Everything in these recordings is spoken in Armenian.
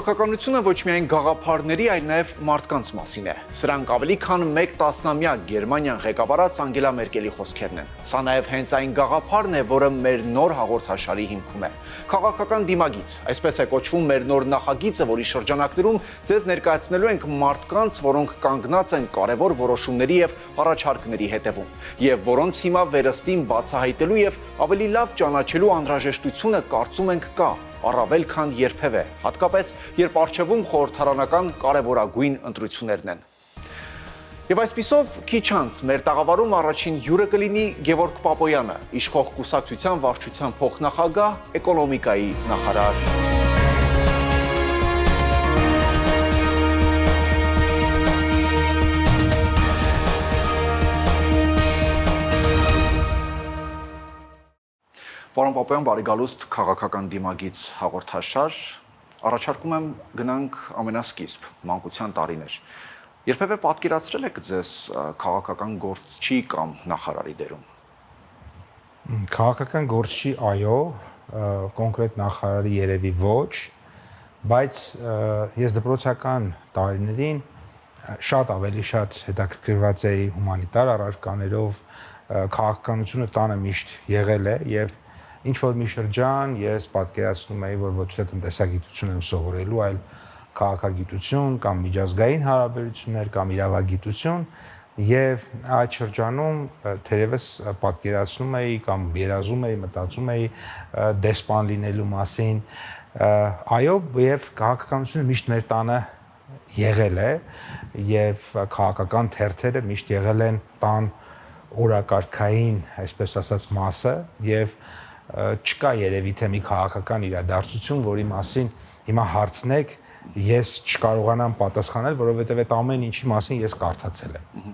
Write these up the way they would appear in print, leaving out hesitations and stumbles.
Քաղաքականությունը ոչ միայն գաղափարների, այլ նաև մարդկանց մասին է։ Սրանք ավելի քան 1 տասնամյակ Գերմանիան ղեկավարած Անգելա Մերկելի խոսքերն են։ Սա նաև հենց այն գաղափարն է, որը մեր նոր հաղորդաշարի հիմքում է։ Քաղաքական դիմագիծ, այսպես է կոչվում մեր նոր նախագիծը, որի շրջանակներում ձեզ ներկայացնելու ենք մարդկանց, որոնք կանգնած են կարևոր որոշումների եւ առաջարկների հետևում, եւ որոնց հիմա վերստին բացահայտելու եւ ավելի լավ ճանաչելու անհրաժեշտությունը կարծում ենք կա, առավել քան երբևէ, հատկապես երբ առջևում խորհրդարանական կարևորագույն ընտրություններն են։ Եվ այսպիսով քիչ անց մեր տաղավարում առաջին հյուրը կլինի Գևորգ Պապոյանը, իշխող կուսակցության վարչության փոխնախագահ, էկոնոմիկայի նախարար։ Պարոն Պապոյան, բարի գալուստ քաղաքական դիմագիծ հաղորդաշար, առաջարկում եմ գնանք ամենասկիզբ, մանկության տարիներ։ Երբևէ պատկերացրել եք ձեզ քաղաքական գործչի կամ նախարարի դերում։ Քաղաքական գործչի այո, կոնկրետ նախարարի երևի ոչ, բայց ես դպրոցական տարիներին ավելի շատ հետաքրքրված էի հումանիտար առարկաներով, քաղաքականությունը տանը միշտ եղել է եւ ինչ որ մի շրջան ես պատկերացնում էի, որ ոչ թե տնտեսագիտություն եմ սովորելու, այլ քաղաքագիտություն կամ միջազգային հարաբերություններ կամ իրավագիտություն եւ այդ շրջանում թերևս պատկերացնում էի կամ երազում էի, մտածում էի դեսպան լինելու մասին։ Այո, եւ քաղաքականությունը միշտ մեր տանը եղել է եւ քաղաքական թերթերը միշտ եղել են տան օրակարգային, այսպես ասած, մասը եւ չկա երևի թե մի քաղաքական իրադարձություն, որի մասին հիմա հարցնեք, ես չկարողանամ պատասխանել, որովհետև այդ ամեն ինչի մասին ես կարդացել եմ։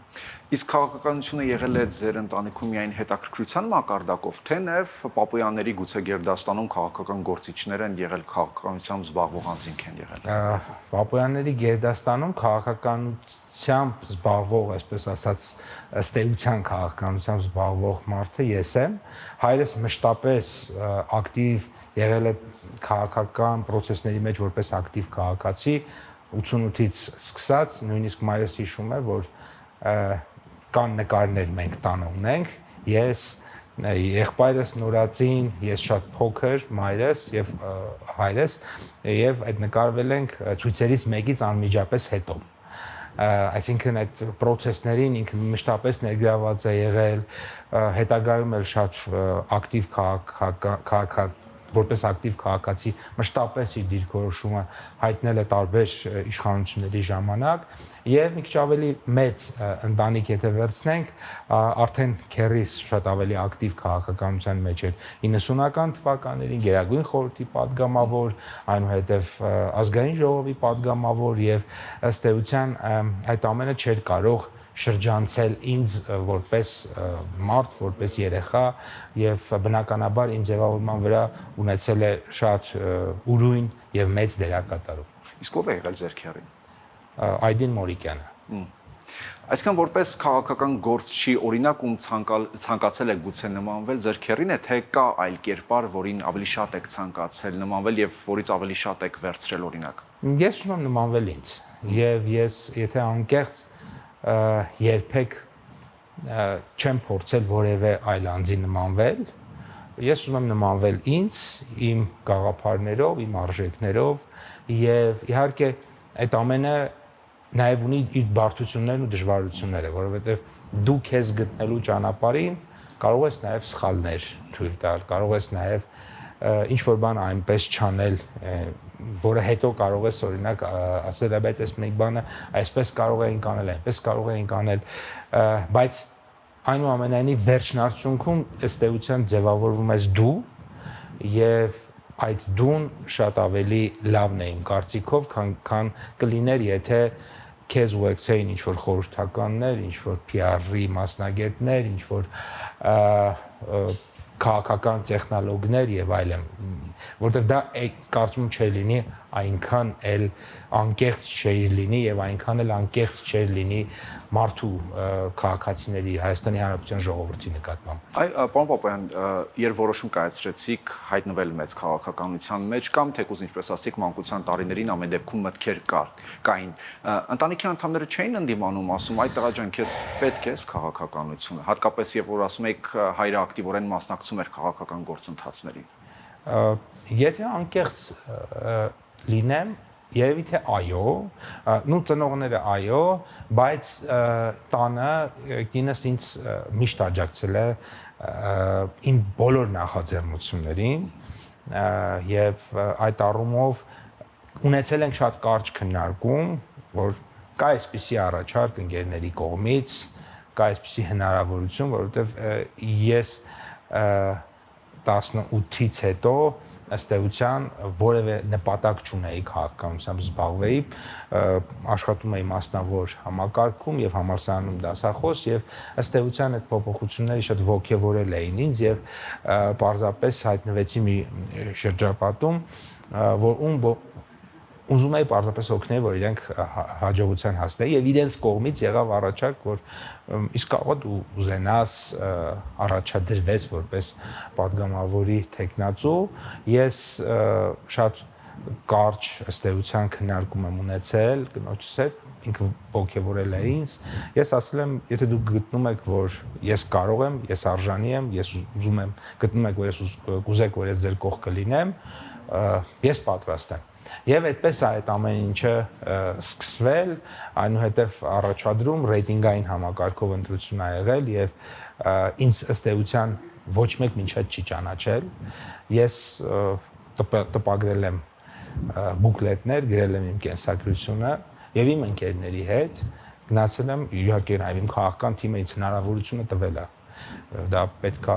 Իսկ քաղաքականությունը եղել է ձեր ընտանիքում միայն հետաքրքրության մակարդակով, թե նաև Պապոյանների գուցե Գերդաստանում քաղաքական գործիչներ են եղել, քաղաքականությամբ զբաղվող անձինք են եղել։ Պապոյանների Գերդաստանում քաղաքականությամբ զբաղվող, այսպես ասած, ըստ էության քաղաքականությամբ զբաղվող մարդը ես եմ։ Հայրս մշտապես ակտիվ եղել է քաղաքական process-ների մեջ որպես ակտիվ քաղաքացի 88-ից սկսած, նույնիսկ մայրս հիշում է, որ կան նկարներ մենք տանը ունենք, ես, եղբայրս նորածին, ես շատ փոքր, մայրս եւ հայրս, եւ այդ նկարվել ենք ցույցերից մեկից անմիջապես հետո։ Այսինքն այդ process-ներին ինքը մշտապես ներգրաված է եղել, հետագայում էլ շատ ակտիվ որպես ակտիվ քաղաքացի մշտապես իր դիրքորոշումը հայտնել է տարբեր իշխանությունների ժամանակ եւ մի քիչ ավելի մեծ ընտանիք եթե վերցնենք, արդեն քեռիս շատ ավելի ակտիվ քաղաքականության մեջ էր 90-ական թվականներին Գերագույն խորհրդի падգամավոր, այնուհետև ազգային ժողովի падգամավոր եւ ըստ էության այդ ամենը չէր կարող շրջանցել ինձ որպես մարդ, որպես երեխա եւ բնականաբար իմ ձևավորման վրա ունեցել է շատ ուրույն եւ մեծ դերակատարում։ Իսկ ով է եղել ձեր քեռին։ Այդին Մորիկյանը։ Այսինքն որպես քաղաքական գործչի օրինակ ում ցանկացել եք գուցե նմանվել ձեր քեռին է, թե կա այլ կերպար, որին ավելի շատ եք ցանկացել նմանվել եւ որից ավելի շատ եք վերցրել օրինակ։ Ես ուզում եմ նմանվել ինձ եւ ես եթե անկեղծ երբեք չեմ փորձել որևէ այլ անձի նմանվել, ես ուզում եմ նմանվել ինձ, իմ գաղափարներով, իմ արժեքներով եւ իհարկե այդ ամենը նաեւ ունի իր բարդություններն ու դժվարությունները, որովհետեւ դու քեզ գտնելու ճանապարհին կարող ես նաեւ սխալներ թույլ տալ, կարող ես նաեւ ինչ որ բան այնպես չանել, որը հետո կարող ես օրինակ ասել, բայց այս մեկ բանը այսպես կարող էինք անել, այնպես կարող էինք անել, բայց այնուամենայնիվ վերջնարդյունքում ըստ էության ձևավորվում ես դու եւ այդ դուն շատ ավելի լավն է իմ կարծիքով, քան կլիներ, եթե քեզ ուղեկցեին ինչ որ խորհրդականներ, ինչ որ PR-ի մասնագետներ, ինչ որ քաղաքական տեխնոլոգներ եւ այլն։ որովհետև դա կարծում չէր լինի այնքան էլ անկեղծ չէր լինի եւ այնքան էլ անկեղծ չէր լինի մարդու քաղաքացիների Հայաստանի Հանրապետության ժողովրդի նկատմամբ։ Այ պարոն Պապայան, երբ որոշում կայացրեցիք հայտնվել մեծ քաղաքականության մեջ կամ թեկուզ ինչպես ասեք մանկության տարիներին ամեն դեպքում մտքեր կային, ընտանիքի անդամները չէին ընդդիմանում, ասում այդ տղա ջան, քեզ պետք է քաղաքականությունը, հատկապես երբ որ ասում եք հայրը ակտիվորեն մասնակցում էր քաղաքական գործընթացներին։ Եթե անկեղծ լինեմ, երևի թե այո, նու ծնողները այո, բայց տանը կինս ինձ միշտ աջակցել է իմ բոլոր նախաձեռնություններին եւ այդ առումով ունեցել ենք շատ կարճ քննարկում, որ կա այսպիսի առաջարկ ընկերների կողմից, կա այսպիսի հնարավորություն, որովհետեւ ես 18-ից հետո ըստ էության որևէ նպատակ չունեի քաղաքականությամբ զբաղվեի, աշխատում էի մասնավոր համակարգում եւ համալսարանում դասախոս եւ ըստ էության այդ փոփոխությունները շատ ոգևորել էին ինձ եւ պարզապես հայտնվեցի մի շրջապատում, որ ուզում էի պարզապես օգնել, որ իրենք հաջողության հասնեն եւ իրենց կողմից եղավ առաջարկ, որ իսկ կարող դու ուզենաս առաջադրվես որպես падգամավորի տեխնացու, ես շատ կարճ ըստ էության քննարկում եմ ունեցել կնոջս հետ, ինքը ոգևորել է ինձ, ես ասել եմ, եթե դուք գտնում եք, որ ես կարող եմ, ես արժանի եմ, ես ուզում եմ, գտնում եք, որ ես կուզեք, որ ես ձեր կողքը լինեմ, ես պատրաստ եմ։ Եվ այդպես է այդ ամեն ինչը սկսվել, այնուհետև առաջադրում ռեյտինգային համակարգով ընտրություն ա եղել եւ ինձ ըստ էության ոչ մեկ մինչև չի ճանաչել։ Ես տպագրել եմ բուկլետներ, գրել եմ իմ կենսագրությունը եւ իմ ընկերների հետ գնացել եմ իհարկե նաեւ իմ քաղաքական թիմը ինձ հնարավորությունը տվել է։ Դա պետքա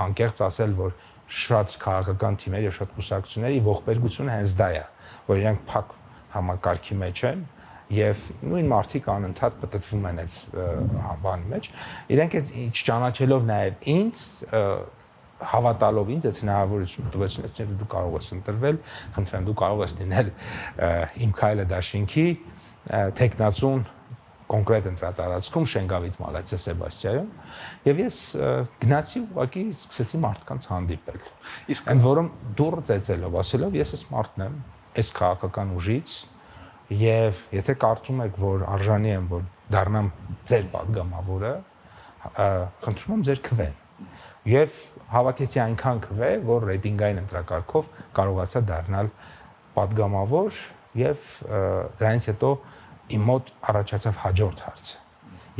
անկեղծ ասել, որ շատ քաղաքական թիմեր եւ շատ կուսակցությունների ողբերգությունը հենց դա է, որ իրենք փակ համակարգի մեջ են եւ նույն մարդիկ անընդհատ պատտվում են այդ բանի մեջ, իրենք այդ չճանաչելով նաեւ ինձ հավատալով ինձ այդ հնարավորությունը տվեցին, որ դու կարող ես ընտրվել, խնդրեմ դու կարող ես լինել իմ քայլը դաշինքի տեխնացուն կոնկրետ ընտրատարածքում Շենգավիթ Մալացիա Սեբաստիայում եւ ես գնացի ուղղակի սկսեցի մարդկանց հանդիպել իսկ ընդ որում դուրս ծեծելով ասելով ես այս մարդն եմ այս քաղաքական ուժից եւ եթե կարծում եք որ արժանի եմ որ դառնամ ձեր падգամավորը խնդրում եմ ձեր քվեն եւ հավաքեցի այնքան քվե որ ռեյտինգային ընտրակարգով կարողացա դառնալ падգամավոր եւ դրանից հետո իմ մոտ առաջացավ հաջորդ հարցը։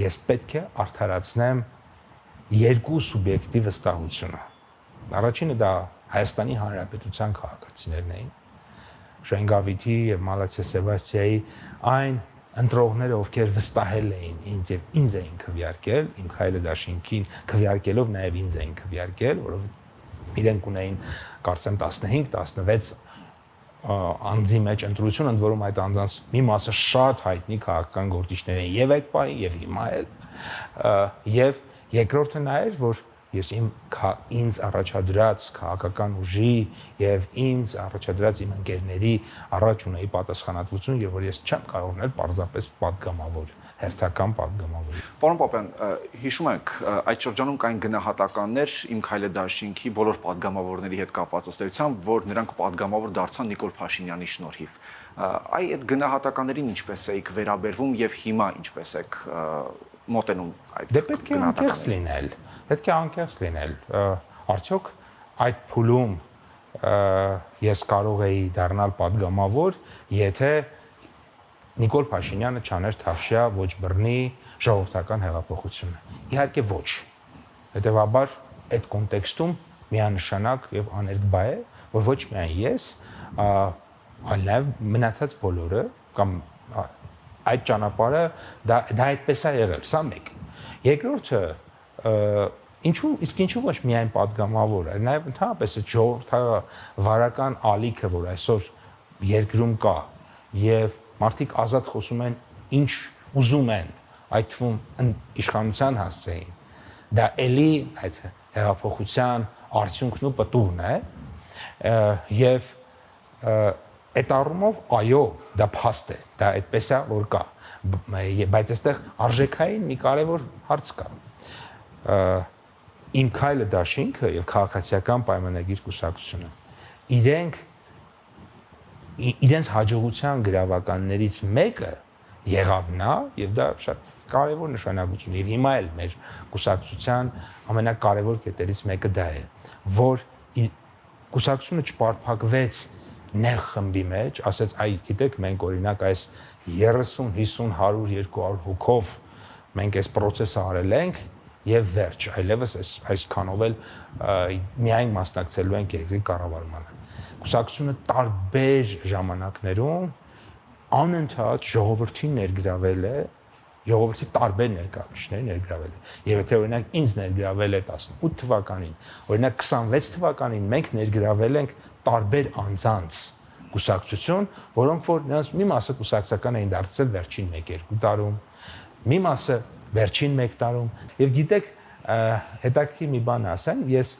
Ես պետք է արդարացնեմ երկու սուբյեկտի վստահությունը։ Առաջինը դա Հայաստանի Հանրապետության քաղաքացիներն էին։ Շենգավիթի եւ Մալացիա Սեբաստիայի այն ընտրողները, ովքեր վստահել էին ինձ եւ ինձ էին քվեարկել, իմ քայլը դաշինքին քվեարկելով նաեւ ինձ էին քվեարկել, որովհետեւ իրենք ունեին կարծեմ 15-16 անձի մեջ ընտրություն, ընդ որում այդ անձանց մի մասը շատ հայտնի քաղաքական գործիչներ են եւ այդ պահին եւ հիմա էլ եւ երկրորդը նա էր որ ես ինձ առաջադրած քաղաքական ուժի եւ ինձ առաջադրած իմ ընկերների առաջ ունեի պատասխանատվություն եւ որ ես չեմ կարող ունել պարզապես падգամավոր հերթական падգամավոր։ Պարոն Պապյան, հիշում եք, այդ շրջանում կային գնահատականներ իմ քայլը դաշինքի բոլոր падգամավորների հետ կապված ըստ էության, որ նրանք падգամավոր դարձան Նիկոլ Փաշինյանի շնորհիվ։ Այդ գնահատականներին ինչպես եք վերաբերվում եւ հիմա ինչպես եք մոտենում այդ դե պետք է անկեղծ լինել, պետք է անկեղծ լինել։ Արդյոք այդ փուլում ես կարող էի դառնալ падգամավոր, եթե Նիկոլ Փաշինյանը չաներ Թավշյա ոչ բռնի ժողովրդական հեղափոխությունը։ Իհարկե ոչ։ Հետևաբար այդ կոնտեքստում միանշանակ եւ աներկբա է, որ ոչ միայն ես, այլ նաեւ մնացած բոլորը կամ այդ ճանապարհը դա այդպես է եղել, սա մեկ։ Երկրորդը ինչու ոչ միայն падգամավոր, այլ նաեւ ընդհանրապես այդ ժողովրդավարական ալիքը, որ այսօր երկրում կա եւ մարդիկ ազատ խոսում են ինչ ուզում են, այդ թվում իշխանության հասցեին։ Դա էլի այդ հեղափոխության արդյունքն ու պտուղն է Եվ այդ առումով այո, դա փաստ է, դա այդպես է որ կա, բայց այստեղ արժեքային մի կարևոր հարց կա։ Իմ քայլը դաշինքը եւ քաղաքացիական պայմանագիր կուսակցությունը իրենց հաջողության գրավականներից մեկը եղավ նա եւ դա շատ կարևոր նշանակություն եւ հիմա էլ մեր կուսակցության ամենակարևոր կետերից մեկը դա է, որ կուսակցությունը չպարփակվեց նեղ խմբի մեջ, ասեց այ գիտեք մենք օրինակ այս 30, 50, 100, 200 հոգով մենք այս process-ը արել ենք եւ վերջ, այլևս այսքանով էլ միայն մասնակցելու ենք երկրի կառավարմանը։ Կուսակցությունը տարբեր ժամանակներում անընդհատ ժողովրդին ներգրավել է, ժողովրդի տարբեր ներկայացուցիչների ներգրավել է։ Եվ եթե օրինակ ինձ ներգրավել է 18 թվականին, օրինակ 26 թվականին մենք ներգրավել ենք տարբեր անձանց կուսակցություն, որոնք որ նրանց մի մասը կուսակցական էին դարձել վերջին 1-2 տարում, մի մասը վերջին 1 տարում։ Եվ գիտեք, հետաքրքիր մի բան ասեմ, ես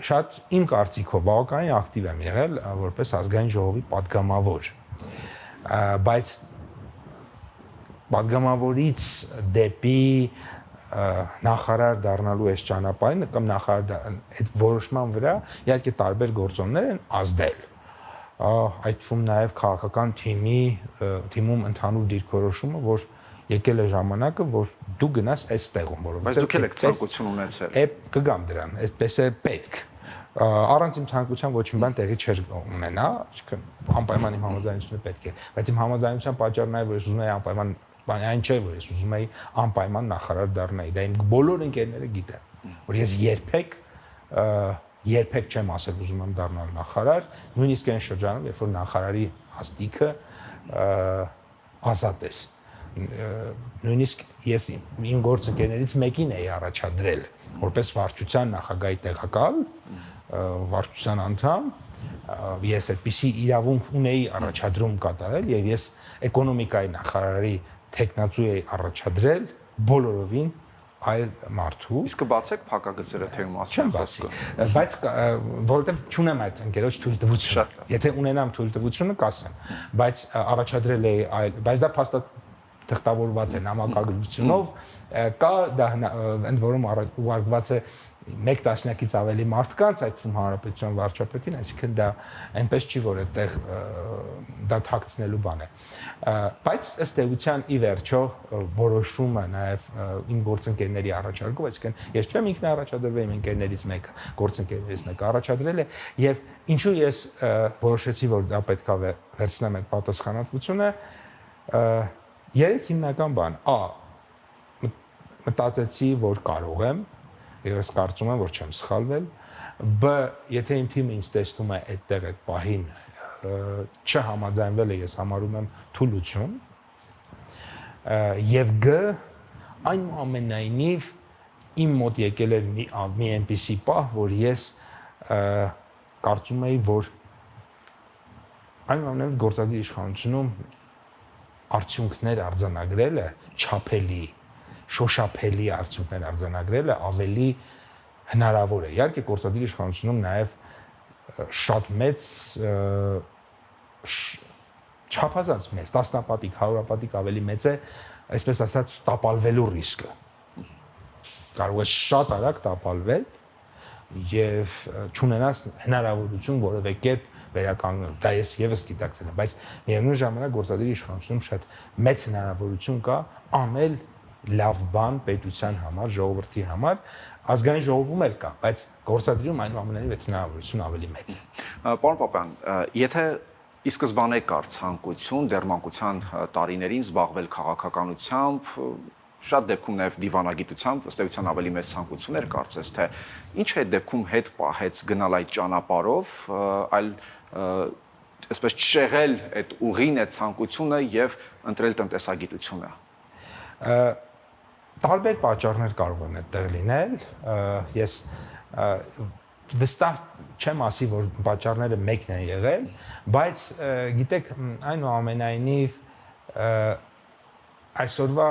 շատ իմ կարծիքով բավականին ակտիվ եմ եղել որպես ազգային ժողովի падգամավոր, բայց падգամավորից դեպի նախարար դառնալու այս ճանապարհին կամ նախարար այդ որոշման վրա իհարկե տարբեր գործոններ են ազդել։ Այդ թվում նաև քաղաքական թիմում ընդհանուր դիրքորոշումը, որ եկել է ժամանակը, որ դու գնաս այս տեղում, որովհետեւ բայց դուք եք ցանկություն ունեցել։ Կգամ դրան, այդպես է պետք։ Առանց իմ ցանկության ոչ մի բան տեղի չէր ունենա, այսինքն անպայման իմ համաձայնությունը պետք է, բայց իմ համաձայնության պատճառն է, որ ես ուզում եի անպայման, այն չէ, որ ես ուզում եի անպայման նախարար դառնայի, դա իմ բոլոր ընկերները գիտեն, որ ես երբեք չեմ ասել ուզում եմ դառնալ նախարար, նույնիսկ այն շրջանում, երբ որ նախարարի հաստիքը ազատ էր։ Նույնիսկ ես իմ գործընկերներից մեկին էի առաջադրել որպես վարչության նախագահի տեղակալ, վարչության անդամ, ես այդպիսի իրավունք ունեի առաջադրում կատարել եւ ես էկոնոմիկայի նախարարի տեխնացու էի առաջադրել բոլորովին այլ մարդու։ Իսկ կբացեք փակագծերը թե մասը։ Չեմ բացի, բայց որովհետեւ չունեմ այդ ընկերոջ թույլտվությունը։ Եթե ունենամ թույլտվությունը կասեմ, բայց առաջադրել էի այլ, բայց դա թղթավորված է նամակագրությունով, կա դա ընդ որում ուղարկված է 1 տասնյակից ավելի մարդկանց, այդ թվում հանրապետության վարչապետին, այսինքն դա այնպես չի, որ այդտեղ դա թաքցնելու բան է։ Բայց ըստ էության ի վերջո որոշումը նաև իմ գործընկերների առաջարկով, այսինքն ես չեմ ինքն առաջադրվել, իմ ընկերներից մեկը, գործընկերներից մեկը առաջադրել է, եւ ինչու ես որոշեցի, որ դա պետք է վերցնեմ այդ պատասխանատվությունը, 3 հիմնական բան, մտածեցի, որ կարող եմ, եւ ես կարծում եմ, որ չեմ սխալվել, բ, եթե իմ թիմը ինձ տեսնում է այդտեղ այդ պահին չհամաձայնվել է, ես համարում եմ թուլություն, եւ գ, այնուամենայնիվ իմ մոտ եկել էր մի այնպիսի պահ, որ ես կարծում էի, որ այնուամենայնիվ գործադիր իշխանությունում արդյունքներ արձանագրելը չափելի, շոշափելի արդյունքներ արձանագրելը ավելի հնարավոր է։ Իհարկե գործադիր իշխանությունում նաև շատ մեծ չափազանց մեծ, տասնապատիկ, հարյուրապատիկ ավելի մեծ է, այսպես ասած, տապալվելու ռիսկը։ Կարող է շատ արագ տապալվել եւ չունենաս հնարավորություն որևէ կերպ վերականգնել։ Դա ես եւս գիտակցել եմ, բայց միևնույն ժամանակ գործադիր իշխանությունում շատ մեծ հնարավորություն կա անել լավ բան պետության համար, ժողովրդի համար, ազգային ժողովում էլ կա, բայց գործադրում այնուամենայնիվ այդ հնարավորությունը ավելի մեծ է։ Պարոն Պապյան, եթե ի սկզբանե կար ցանկություն դեռ մանկության տարիներին զբաղվել քաղաքականությամբ, շատ դեպքում նաև դիվանագիտությամբ, ըստ էության ավելի մեծ ցանկություն էր կարծես, թե ինչ է դեպքում հետ պահեց գնալ այդ ճանապարհով, այլ այսպես չեղել այդ ուղին, այդ ցանկությունը եւ ընտրել տնտեսագիտությունը։ Տարբեր պատճառներ կարող են այդտեղ լինել, ես վստահ չեմ ասի, որ պատճառները մեկն են եղել, բայց գիտեք, այնուամենայնիվ այսօրվա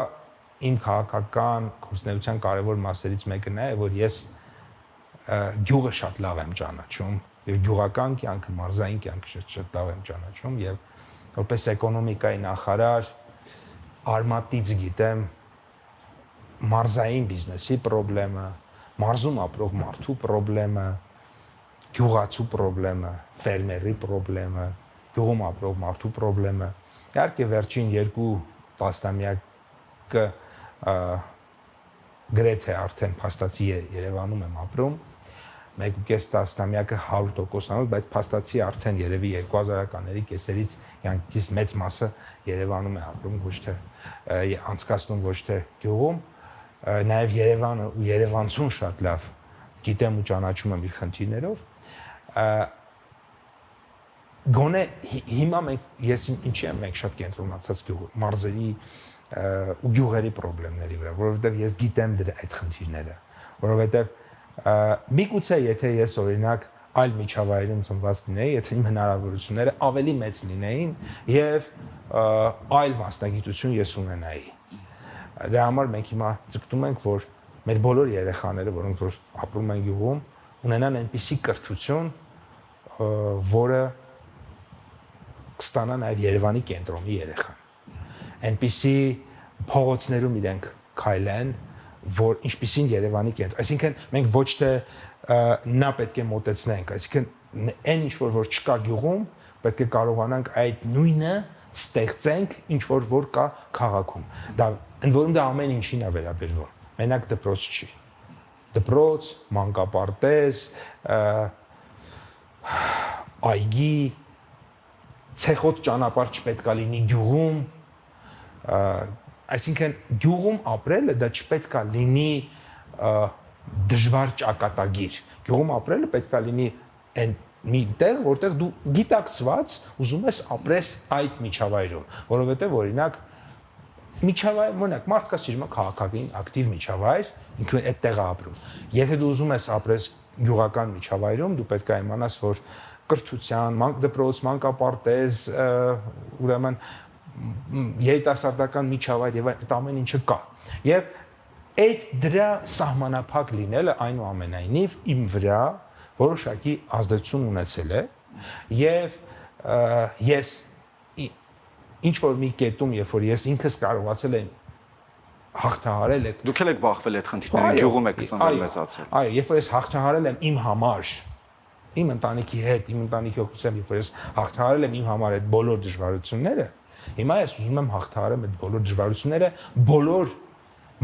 իմ քաղաքական գործունեության կարևոր մասերից մեկը նա է, որ ես գյուղը շատ լավ եմ ճանաչում եւ գյուղական կյանքը, մարզային կյանքը շատ լավ եմ ճանաչում եւ որպես էկոնոմիկայի նախարար արմատից գիտեմ մարզային բիզնեսի խնդրեմը, մարզում ապրող մարդու խնդրեմը, գյուղացու խնդրեմը, ֆերմերի խնդրեմը, գյուղում ապրող մարդու խնդրեմը։ Իհարկե վերջին 2 տասնամյակը գրեթե արդեն փաստացի Երևանում եմ ապրում, 1.5 տասնամյակը 100%-անոց, բայց փաստացի արդեն երևի 2000-ականների կեսերից յանքիս մեծ մասը Երևանում է ապրում, ոչ թե անցկացնում ոչ թե գյուղում, նաև Երևանը ու երևանցուն շատ լավ գիտեմ ու ճանաչում եմ իր խնդիրներով, գոնե հիմա ես ինչի եմ մենք շատ կենտրոնացած մարզերի ու գյուղերի խնդիրների վրա, որովհետև ես գիտեմ այդ խնդիրները, որովհետև միգուցե եթե ես օրինակ այլ միջավայրում ծնված լինեի, եթե իմ հնարավորությունները ավելի մեծ լինեին եւ այլ մասնագիտություն ես ունենայի։ Դրա համար մենք հիմա ցկտում ենք, որ մեր բոլոր երեխաները, որոնք որ ապրում են գյուղում, ունենան այնպիսի կրթություն, որը կստանա նաեւ Երևանի կենտրոնի երեխան։ Այնպիսի փողոցներում իրենք քայլեն, որ ինչպիսին Երևանի կենտրոն, այսինքն մենք ոչ թե նա պետք է մոտեցնենք, այսինքն այն ինչ որ չկա գյուղում, պետք է կարողանանք այդ նույնը ստեղծենք ինչ որ կա քաղաքում։ Դա ընդ որում դա ամեն ինչին է վերաբերվում։ Մենակ դպրոց չի։ Դպրոց, մանկապարտեզ, այգի, ցեխոտ ճանապարհ չպետքա լինի գյուղում, այսինքն գյուղում ապրելը դա չպետքա լինի դժվար ճակատագիր։ Գյուղում ապրելը պետքա լինի այն մի տեղ, որտեղ դու գիտակցված ուզում ես ապրես այդ միջավայրում, որովհետև օրինակ միջավայր, օրինակ մարդկա սիրում է քաղաքային ակտիվ միջավայր, ինքը այդտեղ է ապրում։ Եթե դու ուզում ես ապրես գյուղական միջավայրում, դու պետք է իմանաս, որ կրթության, դպրոց, մանկապարտեզ, ուրեմն երիտասարդական միջավայր եւ այդ ամեն ինչը կա։ Եվ այդ դրա սահմանափակ լինելը այնուամենայնիվ իմ վրա որոշակի ազդեցություն ունեցել է եւ ես ինչ որ մի կետում, երբ որ ես ինքս կարողացել եմ հաղթահարել այդ Դուք եք բախվել այդ խնդիրներին, գյուղում եք ծնվել մեծացել։ Այո, երբ որ ես հաղթահարել եմ իմ համար, իմ ընտանիքի հետ, իմ ընտանիքի օգնությամբ, երբ որ ես հաղթահարել եմ իմ համար այդ բոլոր դժվարությունները, հիմա ես ուզում եմ հաղթահարեմ այդ բոլոր դժվարությունները բոլոր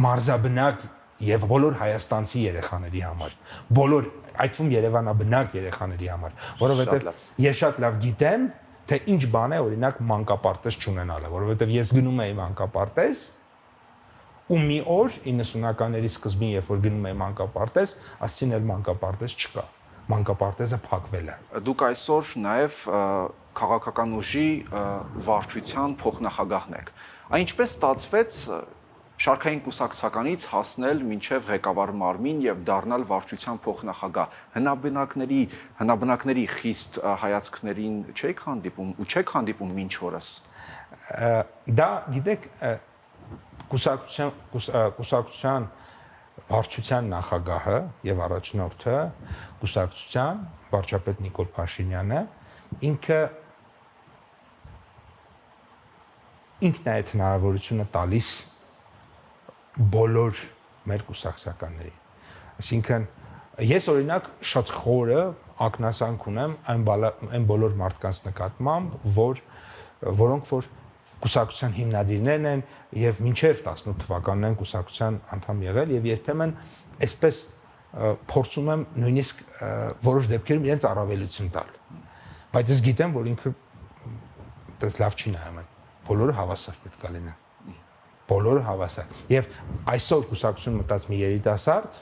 մարզաբնակ եւ բոլոր հայաստանցի երեխաների համար, բոլոր այդ թվում Երևանաբնակ երեխաների համար, որովհետեւ ես շատ լավ գիտեմ, թե ինչ բան է օրինակ մանկապարտեզ չունենալը, որովհետեւ ես գնում էի մանկապարտեզ ու մի օր 90-ականների սկզբին, երբ որ գնում էի մանկապարտեզ, ասցին էլ մանկապարտեզ չկա, մանկապարտեզը փակվել է։ Դուք այսօր նաեւ քաղաքական ուժի վարչության փոխնախագահն եք։ Այն ինչպես ստացվեց շարքային կուսակցականից հասնել մինչև ղեկավար մարմին եւ դառնալ վարչության փոխնախագահ։ Հնաբնակների խիստ հայացքներին չեք հանդիպում ու չեք հանդիպում մինչ օրս։ Դա գիտեք կուսակցության վարչության նախագահը եւ առաջնորդը կուսակցության վարչապետ Նիկոլ Փաշինյանը ինքն է այդ հնարավորությունը տալիս բոլոր մեր կուսակցականներին։ Այսինքն ես օրինակ շատ խորը ակնասանք ունեմ այն բոլոր մարդկանց նկատմամբ, որոնք որ կուսակցության հիմնադիրներն են եւ մինչեւ 18 թվականն են կուսակցության անդամ եղել եւ երբեմն այսպես փորձում եմ նույնիսկ որոշ դեպքերում իրենց առավելություն տալ։ Բայց ես գիտեմ, որ ինքը դες լավ չի նայում, բոլորը հավասար պետք է լինեն։ Բոլորը հավասար։ Եվ այսօր կուսակցություն մտած մի երիտասարդ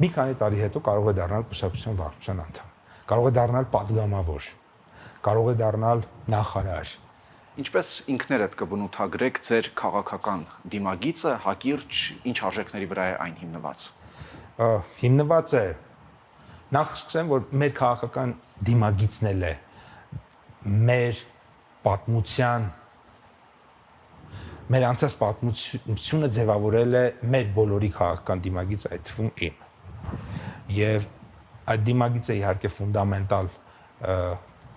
մի քանի տարի հետո կարող է դառնալ կուսակցության վարչության անդամ, կարող է դառնալ падգամավոր, կարող է դառնալ նախարար։ Ինչպես ինքներդ կբնութագրեք ձեր քաղաքական դիմագիծը, հակիրճ ինչ արժեքների վրա է այն հիմնված։ Հիմնված է նախ սկսեմ, որ մեր քաղաքական դիմագիծն էլ է մեր պատմության մեր անցած պատմությունը ձևավորել է մեր բոլորի քաղաքական դիմագիծը, այդ թվում իմ։ եւ այդ դիմագիծը իհարկե ֆունդամենտալ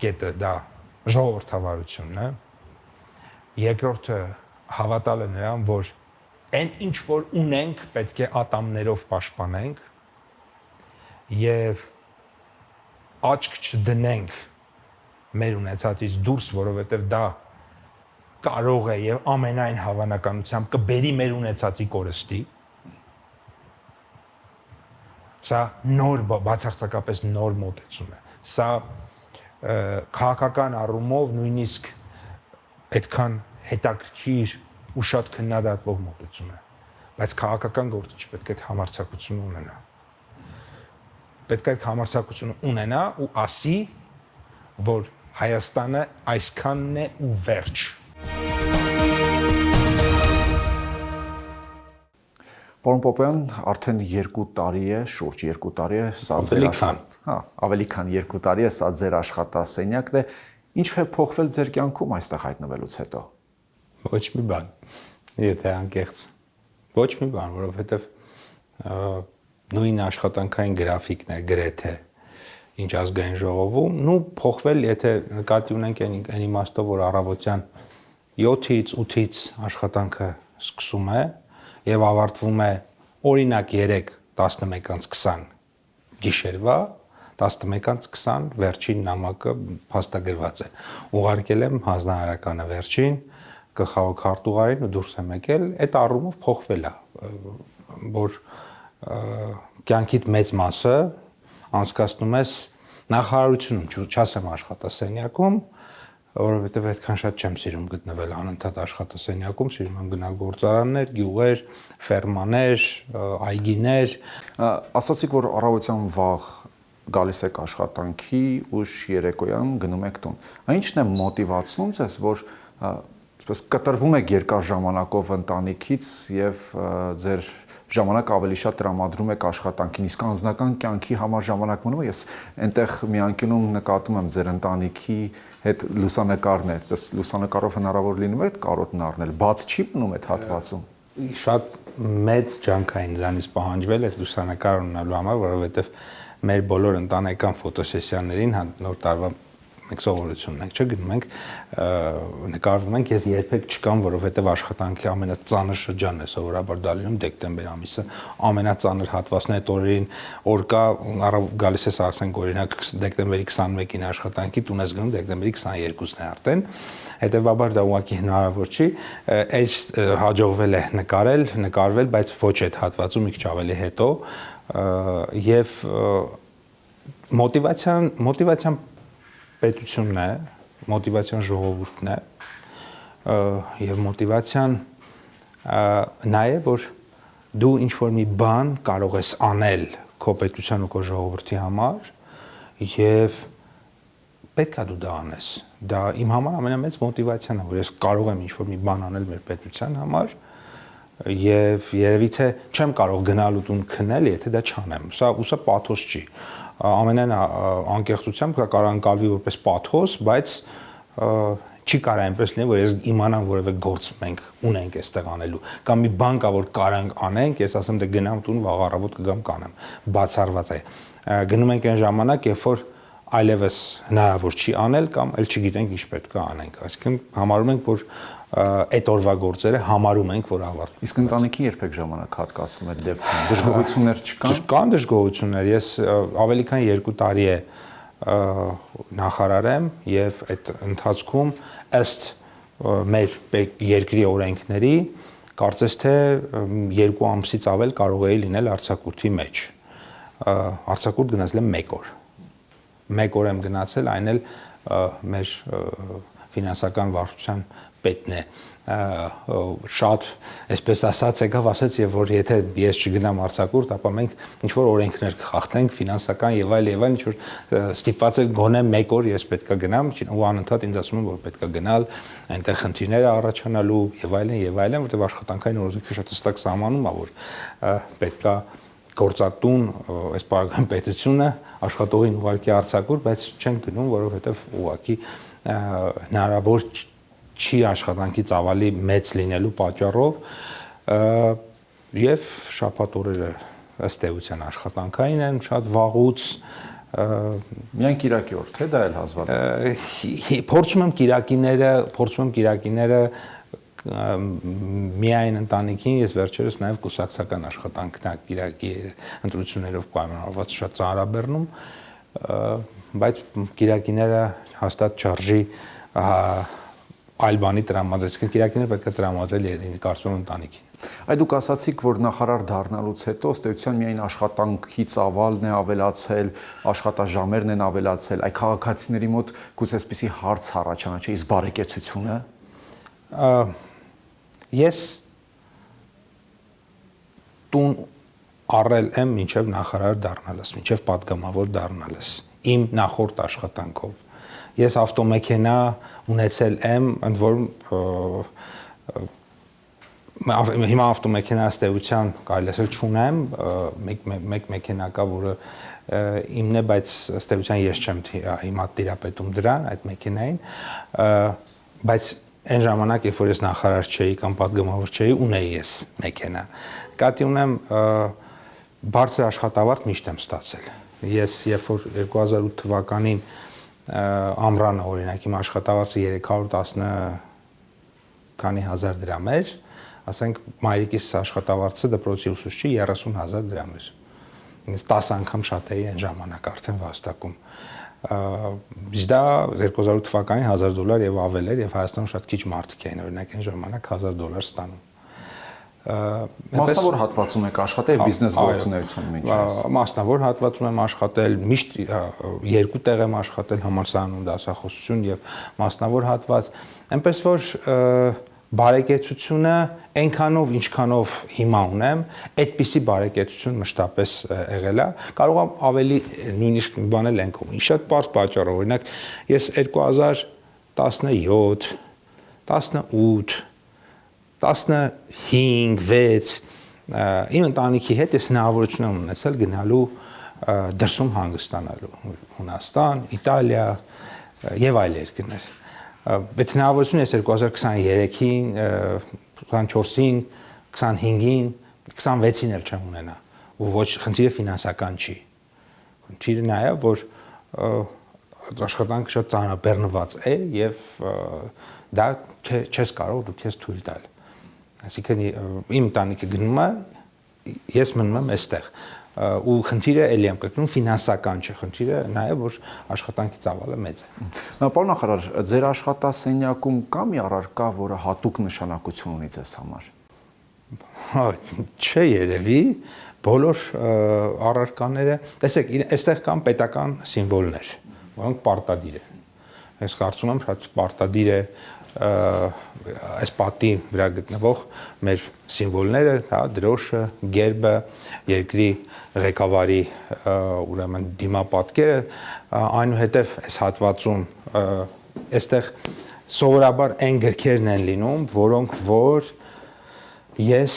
կետը դա ժողովրդավարությունն է։ Երկրորդը հավատալը նրան, որ այն ինչ որ ունենք, պետք է ատամներով պաշտպանենք եւ աչք չդնենք մեր ունեցածից դուրս, որովհետեւ դա կարող է եւ ամենայն հավանականությամբ կբերի մեր ունեցածի կորստի։ Սա նոր բացարձակապես նոր մոտեցում է։ Սա քաղաքական առումով նույնիսկ այդքան հետաքրքիր ու շատ քննադատվող մոտեցում է, բայց քաղաքական գործը չպետք է համարձակություն ունենա։ Պետք է համարձակություն ունենա ու ասի, որ Հայաստանը այսքանն է ու վերջ։ Պարոն Պոպյան, արդեն 2 տարի է, շուրջ 2 տարի է, սա ավելի քան 2 տարի է, սա ձեր աշխատասենյակն է։ Ինչ է փոխվել ձեր կյանքում այստեղ հայտնվելուց հետո։ Ոչ մի բան, եթե անկեղծ։ Ոչ մի բան, որովհետև նույն աշխատանքային գրաֆիկն է գրեթե ինչ ազգային ժողովում, ու փոխվել, եթե նկատի ունենք այն իմաստով, որ առավոտյան 7-ից 8-ից աշխատանքը սկսում է եւ ավարտվում է օրինակ 3:11:20 գիշերվա 11:20 վերջին նամակը փաստագրված է։ Ուղարկել եմ հանձնարարականը վերջին գլխավոր քարտուղարին ու դուրս եմ եկել, այդ առումով փոխվել է, որ կյանքիդ մեծ մասը անցկացնում ես նախարարությունում, չասեմ աշխատասենյակում, որովհետև այդքան շատ չեմ սիրում գտնվել անընդհատ աշխատասենյակում, սիրում եմ գնալ գործարաններ, գյուղեր, ֆերմաներ, այգիներ։ Ասացիք, որ առավոտյան վաղ գալիս եք աշխատանքի, ուշ երեկոյան գնում եք տուն։ Ինչն է մոտիվացնում ձեզ, որ այսպես կտրվում եք երկար ժամանակով ընտանիքից եւ ձեր ժամանակ ավելի շատ տրամադրում եք աշխատանքին, իսկ անձնական կյանքի համար ժամանակ մնում է։ Ես այնտեղ մի անկյունում նկատում եմ ձեր ընտանիքի հետ լուսանկարն է, այդպես լուսանկարով հնարավոր լինում է այդ կարոտն առնել, բաց չի մնում այդ հատվածում։ Շատ մեծ ջանք է ինձանից պահանջվել այդ լուսանկար ունենալու համար, որովհետև մեր բոլոր ընտանեկան ֆոտոսեսիաներին նոր տարվա մենք սովորություն ունենք, չէ՞, գնում ենք, նկարվում ենք, ես երբեք չկամ, որովհետև աշխատանքի ամենածանր շրջանն է սովորաբար դա լինում դեկտեմբեր ամիսը, ամենածանր հատվածն է այդ օրերին, օր կա, գալիս ես ասենք օրինակ դեկտեմբերի 21-ին աշխատանքի, տուն ես գնում դեկտեմբերի 22-ն է արդեն, հետևաբար դա ուղղակի հնարավոր չի, այս հաջողվել է նկարվել, բայց ոչ այդ հատվածում մի քիչ ավելի հետո, եւ մոտիվացիան պետությունն է, մոտիվացիան ժողովուրդն է եւ մոտիվացիան նա է, որ դու ինչ-որ մի բան կարող ես անել քո պետության ու քո ժողովրդի համար եւ պետք է դու դա անես։ Դա իմ համար ամենամեծ մոտիվացիան է, որ ես կարող եմ ինչ-որ մի բան անել մեր պետության համար եւ երևի թե չեմ կարող գնալ ու տուն քնել, եթե դա չանեմ։ Սա պաթոս չի։ Ամենայն անկեղծությամբ կարող անցալվի որպես պաթոս, բայց չի կարող այնպես լինի, որ ես իմանամ որևէ գործ մենք ունենք այստեղ անելու, կամ մի բան կա, որ կարանք անենք, ես ասեմ դե գնամ տուն, վաղ առավոտ կգամ կանեմ, բացառված է։ Գնում ենք այն ժամանակ, երբ որ այլևս հնարավոր չի անել կամ էլ չգիտենք ինչ պետք է անենք։ Այսինքն համարում ենք, որ այդ օրվա գործերը համարում ենք, որ ավարտվում։ Իսկ ընտանիքին երբեք ժամանակ հատկացվում այդ դեպքում դժգոհություններ չկան։ Կան դժգոհություններ։ Ես ավելի քան 2 տարի է նախարար եմ եւ այդ ընթացքում ըստ մեր երկրի օրենքների կարծես թե 2 ամսից ավել կարող էի լինել արձակուրդի մեջ։ Արձակուրդ գնացել եմ 1 օր։ 1 օր եմ գնացել, այն էլ մեր ֆինանսական վարչության պետն է շատ, այսպես ասած, եկավ ասեց, եւ որ եթե ես չգնամ արձակուրդ, ապա մենք ինչ որ օրենքներ կխախտենք, ֆինանսական եւ այլ, ինչ որ ստիպված է գոնե 1 օր ես պետքա գնամ, ու անընդհատ ինձ ասում են, որ պետքա գնալ, այնտեղ խնդիրներ է առաջանալու եւ այլն, որտեղ աշխատանքային օրենքը շատ հստակ սահմանում է, որ պետքա գործատուն, այս պարագան պետությունը աշխատողին ուղարկի արձակուրդ, բայց չեն գնում, որովհետեւ ուղղակի հնարավոր չի աշխատանքի ծավալի մեծ լինելու պատճառով եւ շաբաթ օրերը ըստ էության աշխատանքային են շատ վաղուց Միայն Կիրակի օր, թե դա էլ հազվադեպ։ Փորձում եմ Կիրակիները միայն ընտանիքին, ես վերջերս նաև կուսակցական աշխատանքն Կիրակի ընտրություններով պայմանավորված շատ ծանրաբեռնում, բայց Կիրակիները հաստատ չարժի այլ բանի տրամադրել, Կիրակիները պետք է տրամադրել կարծում եմ ընտանիքին։ Այդ դուք ասացիք, որ նախարար դառնալուց հետո ըստ էության միայն աշխատանքի ծավալն է ավելացել, աշխատաժամերն են ավելացել, այ քաղաքացիների մոտ գուցե այսպիսի հարց առաջանա, չէ՞, իսկ բարեկեցությունը։ Ես տուն առել եմ մինչև նախարար դառնալս, մինչև պատգամավոր դառնալս, իմ նախորդ աշխատանքով։ Ես ավտոմեքենա ունեցել եմ, ընդ որում հիմա ավտոմեքենա ըստ էության կարելի ասել չունեմ, մեկ մեքենա կա, որը իմն է, բայց ըստ էության ես չեմ հիմա տիրապետում դրան, այդ մեքենային, բայց այն ժամանակ, երբ որ ես նախարար չէի կամ պատգամավոր չէի, ունեի ես մեքենա։ Կատի ունեմ բարձր աշխատավարձ միշտ եմ ստացել։ Ես երբ որ 2008 թվականին ամռանը օրինակ իմ աշխատավարձը 310 քանի հազար դրամ էր, ասենք մայրիկիս աշխատավարձը դպրոցի ուսուցչի 30,000 դրամ էր։ Ես 10 անգամ շատ էի այն ժամանակ արդեն վաստակում։ Իսկ դա 2008 թվականին $1000 եւ ավել էր եւ Հայաստանում շատ քիչ մարդիկ էին օրինակ այն ժամանակ $1000 ստանում։ Մասնավոր հատվածում եք աշխատել բիզնես գործունեության մեջ։ Մասնավոր հատվածում եմ աշխատել, միշտ երկու տեղ եմ աշխատել համալսարանում դասախոսություն եւ մասնավոր հատված, այնպես որ բարեկեցությունը այնքանով ինչքանով հիմա ունեմ, այդպիսի բարեկեցություն մշտապես եղել է, կարող եմ ավելի նույնիսկ մի բան էլ ենք ում։ Շատ բարձ պատճառով, օրինակ ես 2017, 18, 15, 6 իմ ընտանիքի հետ ես հնարավորություն եմ ունեցել գնալու դրսում հանգստանալու, Հունաստան, Իտալիա եւ այլ երկրներ։ Բայց հնարավորություն ես 2023-ին, 24-ին, 25-ին, 26-ին էլ չեմ ունենա, ու ոչ խնդիրը ֆինանսական չի։ Խնդիրը նա է, որ աշխատանքը շատ ծանրաբեռնված է եւ դա չես կարող դու քեզ թույլ տալ։ Այսինքն իմ ընտանիքը գնում է, ես մնում եմ այստեղ։ Ու խնդիրը էլի եմ կրկնում ֆինանսական չէ, խնդիրը նա է, որ աշխատանքի ծավալը մեծ է։ Պարոն նախարար, ձեր աշխատասենյակում կա մի առարկա, որը հատուկ նշանակություն ունի ձեզ համար։ Չէ, երևի, բոլոր առարկաները, տեսեք, այստեղ կան պետական սիմվոլներ, որոնք պարտադիր են։ Ես կարծում եմ, շատ պարտադիր է այս պատի վրա գտնվող մեր սիմվոլները, հա, դրոշը, գերբը, երկրի ղեկավարի ուրեմն դիմապատկերը, այնուհետև այս հատվածում այստեղ սովորաբար այն գրքերն են լինում, որոնք որ ես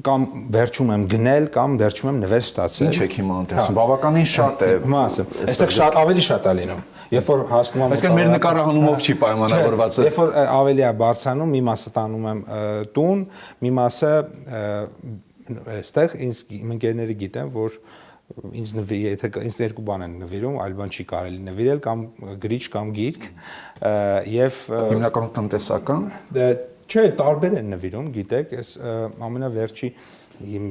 կամ վերջում եմ գնել կամ վերջում եմ նվեր ստացել։ Ինչ եք հիմա ընթերցում, բավականին շատ է։ Մասը, այստեղ շատ ավելի շատ է լինում։ Երբ որ հասնում եմ, այսինքն մեր նկարահանումով չի պայմանավորված։ Երբ որ ավելի է բարձրանում, մի մասը տանում եմ տուն, մի մասը այստեղ ինձ իմ ընկերները գիտեն, որ ինձ նվիրի, եթե ինձ երկու բան են նվիրում, այլ բան չի կարելի նվիրել, կամ գրիչ կամ գիրք, եւ հիմնականում տնտեսական։ Չէ, տարբեր են նվիրում, գիտեք, ես ամենավերջի իմ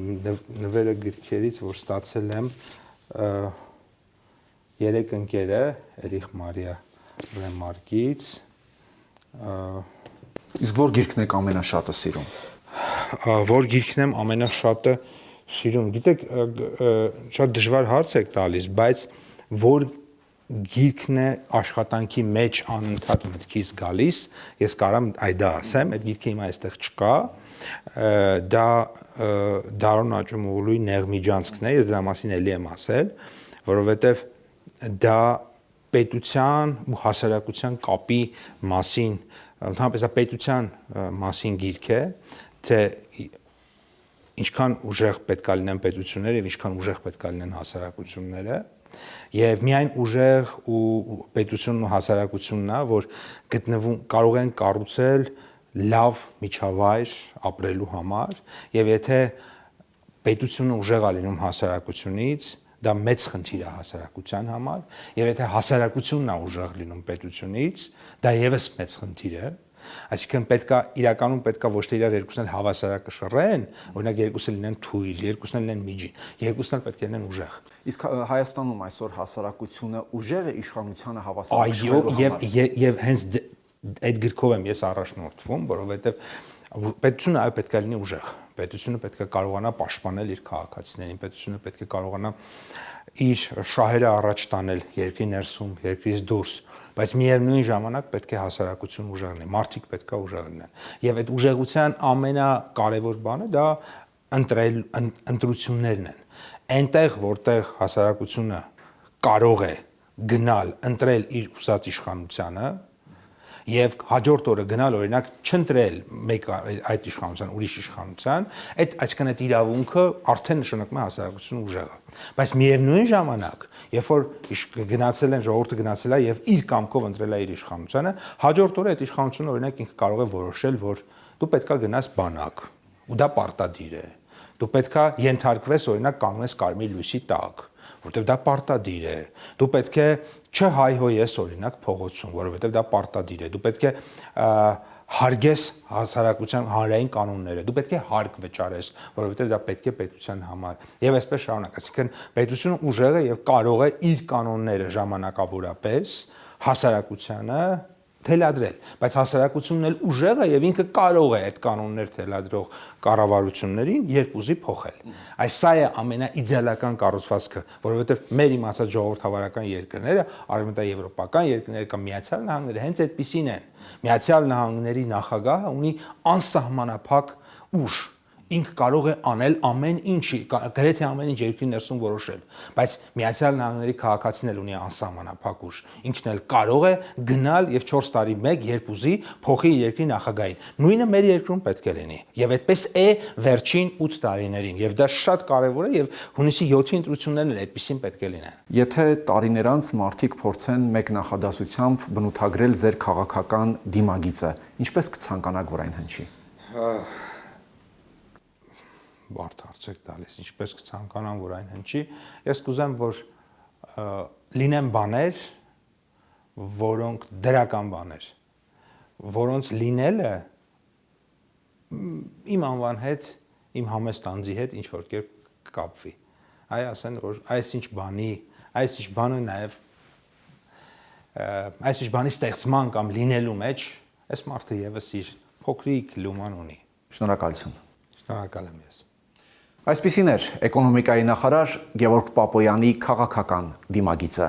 նվերը գրքերից, որ ստացել եմ 3 ընկերը, Էրիխ Մարիա Ռեմարկից։ Իսկ որ գիրքն եք ամենաշատը սիրում։ Որ գիրքն եմ ամենաշատը սիրում։ Գիտեք, շատ դժվար հարց եք տալիս, բայց որ գիրքն է աշխատանքի մեջ անընդհատ մտքից գալիս, ես կարամ այդ ասեմ, այդ գիրքը հիմա այստեղ չկա, դա Դարոն Աճեմօղլուի Նեղմիջանցքն է, ես դրա մասին էլի եմ ասել, որովհետև դա պետության ու հասարակության կապի մասին, ընդհանրապես պետության մասին գիրք է, թե ինչքան ուժեղ պետք է լինեն պետությունները եւ ինչքան ուժեղ պետք է լինեն հասարակությունները, եւ միայն ուժեղ ու պետությունն ու հասարակությունն է, որ գտնվում կարող են կառուցել լավ միջավայր ապրելու համար, եւ եթե պետությունը ուժեղ է լինում հասարակությունից, դա մեծ խնդիր է հասարակության համար, եւ եթե հասարակությունն է ուժեղ լինում պետությունից, դա եւս մեծ խնդիր է։ Այսինքն իրականում պետքա ոչ թե իրար երկուսն էլ հավասարակշռեն, օրինակ երկուսը լինեն թույլ, երկուսն էլ լինեն միջին, երկուսն էլ պետք է լինեն ուժեղ։ Իսկ Հայաստանում այսօր հասարակությունը ուժեղ է իշխանությանը Այո, հավասարակշռելու եւ հենց այդ գրքով եմ ես առաջնորդվում, որովհետեւ պետությունը այո պետք է լինի ուժեղ։ Պետությունը պետք է կարողանա պաշտպանել իր քաղաքացիներին, պետությունը պետք է կարողանա իր շահերը առաջ տանել երկրի ներսում, երկրից դուրս, բայց միևնույն ժամանակ պետք է հասարակություն ուժեղ լինի, մարդիկ պետք է ուժեղ լինեն։ Եվ այդ ուժեղության ամենակարևոր բանը դա ընտրություններն են։ Այնտեղ, որտեղ հասարակությունը կարող է գնալ, ընտրել իր ուզած իշխանությանը, եւ հաջորդ օրը գնալ օրինակ չընտրել մեկ այդ իշխանության ուրիշ իշխանության, այսինքն այդ իրավունքը արդեն նշանակում է հասարակությունը ուժեղ է։ Բայց միևնույն ժամանակ, երբ որ գնացել են ժողովուրդը գնացել է եւ իր կամքով ընտրել է իր իշխանությունը, հաջորդ օրը այդ իշխանությունը օրինակ ինքը կարող է որոշել, որ դու պետքա գնաս բանակ, ու դա պարտադիր է։ Դու պետքա ենթարկվես օրինակ կանգնես կարմիր լույսի տակ, որովհետև դա պարտադիր է։ Դու պետք է չհայհոյես օրինակ փողոցում, որովհետև դա պարտադիր է։ Դու պետք է հարգես հասարակության հանրային կանոնները։ Դու պետք է հարկ վճարես, որովհետև դա պետք է պետության համար։ Եվ այսպես շարունակ, այսինքն պետությունը ուժեղ է եւ կարող է իր կանոնները ժամանակավորապես հասարակությանը թելադրել, բայց հասարակությունն էլ ուժեղ է եւ ինքը կարող է այդ կանոններ թելադրող կառավարություններին երբ ուզի փոխել։ Այս սա է ամենաիդեալական կառուցվածքը, որովհետեւ մեր իմացած ժողովրդավարական երկրները, արևմտաեվրոպական երկրները կամ Միացյալ Նահանգները հենց այդպիսին են։ Միացյալ Նահանգների նախագահը ունի անսահմանափակ ուժ։ Ինքը կարող է անել ամեն ինչ, գրեթե ամեն ինչ երկրի ներսում որոշել, բայց Միացյալ Նահանգների քաղաքացին էլ ունի անսահմանափակ ուժ։ Ինքն էլ կարող է գնալ եւ 4 տարի մեկ երբ ուզի փոխի երկրի նախագահին։ Նույնը մեր երկրում պետք է լինի։ Եվ այդպես է վերջին 8 տարիներին, եւ դա շատ կարեւոր է եւ հունիսի 7-ի ընտրություններն էլ այդպեսին պետք է լինեն։ Եթե տարիներ անց մարդիկ փորձեն մեկ նախադասությամբ բնութագրել ձեր քաղաքական դիմագիծը, ինչպես կցանկանաք, որ այն հնչի։ Բարդ հարցեք տալիս, ինչպես կցանկանամ, որ այն հնչի։ Ես կուզեմ, որ լինեն բաներ, որոնք դրական բաներ, որոնց լինելը իմ անվան հետ, իմ համեստ անձի հետ ինչ որ կերպ կկապվի։ Այ ասեն, որ այսինչ բանը նաև այսինչ բանի ստեղծման կամ լինելու մեջ այս մարդը եւս իր փոքրիկ լուման ունի։ Շնորհակալություն։ Շնորհակալ եմ ես։ Այսպիսին էր էկոնոմիկայի նախարար Գևորգ Պապոյանի քաղաքական դիմագիծը։